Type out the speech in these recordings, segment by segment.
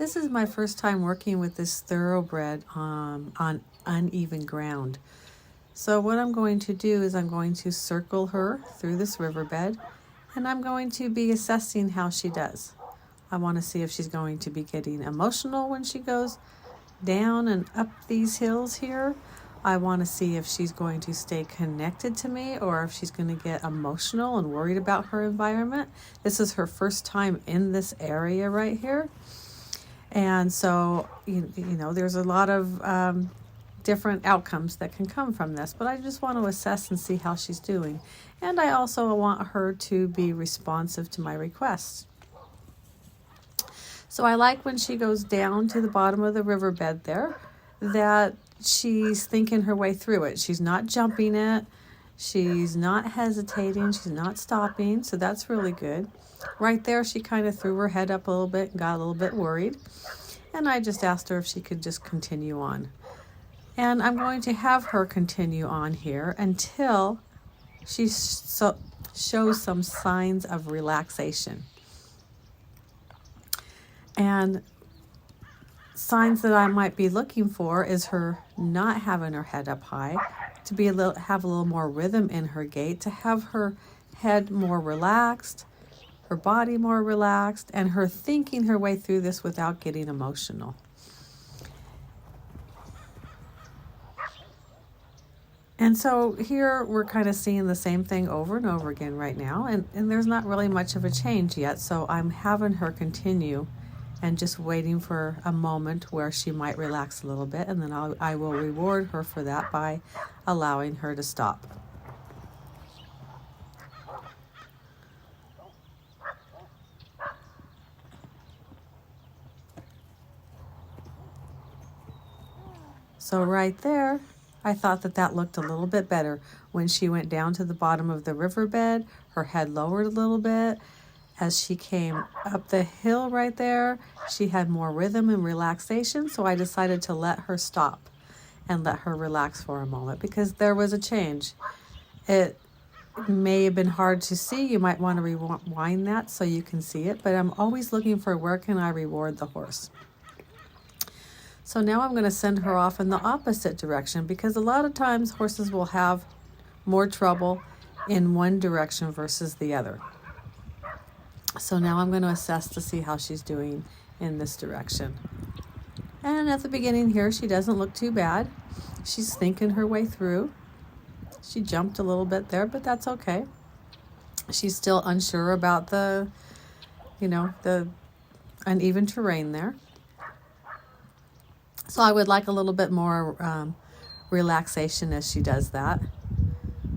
This is my first time working with this thoroughbred on uneven ground. So what I'm going to do is I'm going to circle her through this riverbed, and I'm going to be assessing how she does. I want to see if she's going to be getting emotional when she goes down and up these hills here. I want to see if she's going to stay connected to me or if she's going to get emotional and worried about her environment. This is her first time in this area right here. And so, you know, there's a lot of different outcomes that can come from this, but I just want to assess and see how she's doing. And I also want her to be responsive to my requests. So I like when she goes down to the bottom of the riverbed there, that she's thinking her way through it. She's not jumping it. She's not hesitating. She's not stopping. So that's really good. Right there, she kind of threw her head up a little bit and got a little bit worried. And I just asked her if she could just continue on. And I'm going to have her continue on here until she shows some signs of relaxation. And signs that I might be looking for is her not having her head up high, to be have a little more rhythm in her gait, to have her head more relaxed, her body more relaxed, and her thinking her way through this without getting emotional. And so here we're kind of seeing the same thing over and over again right now, and there's not really much of a change yet, so I'm having her continue and just waiting for a moment where she might relax a little bit, and then I will reward her for that by allowing her to stop. So right there, I thought that looked a little bit better. When she went down to the bottom of the riverbed, her head lowered a little bit. As she came up the hill right there, she had more rhythm and relaxation, so I decided to let her stop and let her relax for a moment because there was a change. It may have been hard to see. You might want to rewind that so you can see it, but I'm always looking for where can I reward the horse. So now I'm going to send her off in the opposite direction because a lot of times horses will have more trouble in one direction versus the other. So now I'm going to assess to see how she's doing in this direction. And at the beginning here, she doesn't look too bad. She's thinking her way through. She jumped a little bit there, but that's okay. She's still unsure about the uneven terrain there. So I would like a little bit more relaxation as she does that.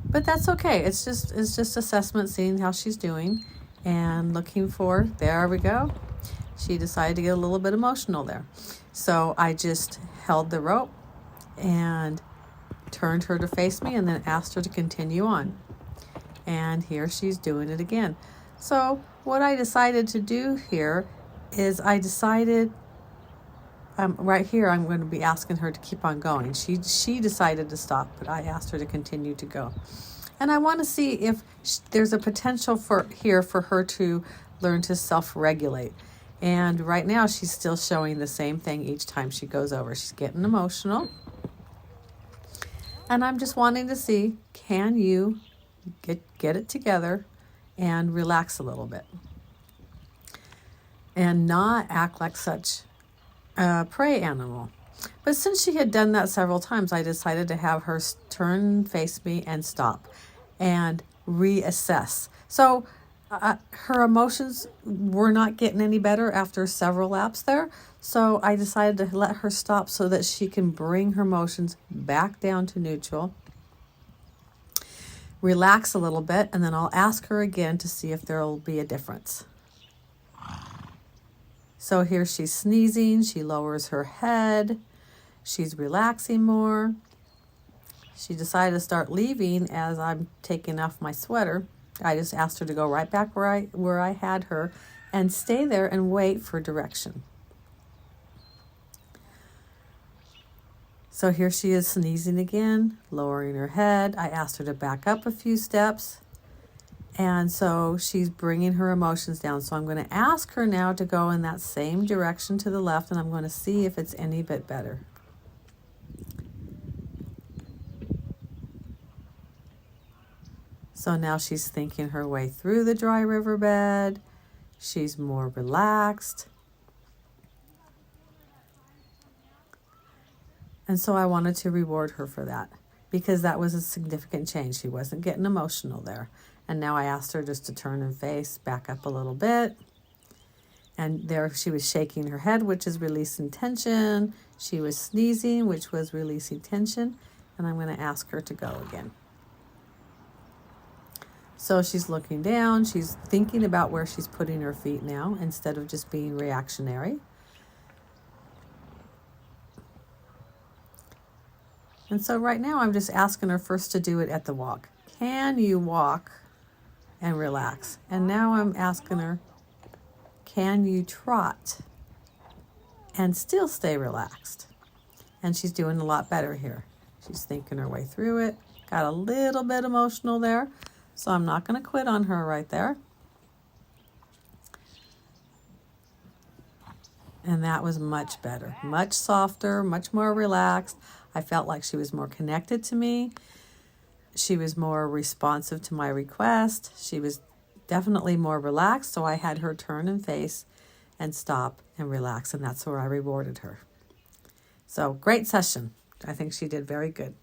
But that's okay. It's just assessment, seeing how she's doing. And looking for, there we go. She decided to get a little bit emotional there. So I just held the rope and turned her to face me and then asked her to continue on. And here she's doing it again. So what I decided to do here is right here I'm going to be asking her to keep on going. She decided to stop, but I asked her to continue to go. And I want to see if there's a potential for her to learn to self-regulate. And right now she's still showing the same thing each time she goes over. She's getting emotional. And I'm just wanting to see, can you get it together and relax a little bit? And not act like such a prey animal. But since she had done that several times, I decided to have her turn, face me, and stop and reassess. So her emotions were not getting any better after several laps there. So I decided to let her stop so that she can bring her emotions back down to neutral, relax a little bit, and then I'll ask her again to see if there will be a difference. So here she's sneezing. She lowers her head. She's relaxing more. She decided to start leaving as I'm taking off my sweater. I just asked her to go right back where I had her and stay there and wait for direction. So here she is sneezing again, lowering her head. I asked her to back up a few steps And so she's bringing her emotions down. So I'm going to ask her now to go in that same direction to the left, and I'm going to see if it's any bit better. So now she's thinking her way through the dry riverbed. She's more relaxed. And so I wanted to reward her for that because that was a significant change. She wasn't getting emotional there. And now I asked her just to turn and face back up a little bit. And there she was shaking her head, which is releasing tension. She was sneezing, which was releasing tension. And I'm going to ask her to go again. So she's looking down. She's thinking about where she's putting her feet now instead of just being reactionary. And so right now I'm just asking her first to do it at the walk. Can you walk and relax? And now I'm asking her, can you trot and still stay relaxed? And she's doing a lot better here. She's thinking her way through it. Got a little bit emotional there. So I'm not going to quit on her right there. And that was much better, much softer, much more relaxed. I felt like she was more connected to me. She was more responsive to my request. She was definitely more relaxed. So I had her turn and face and stop and relax. And that's where I rewarded her. So great session. I think she did very good.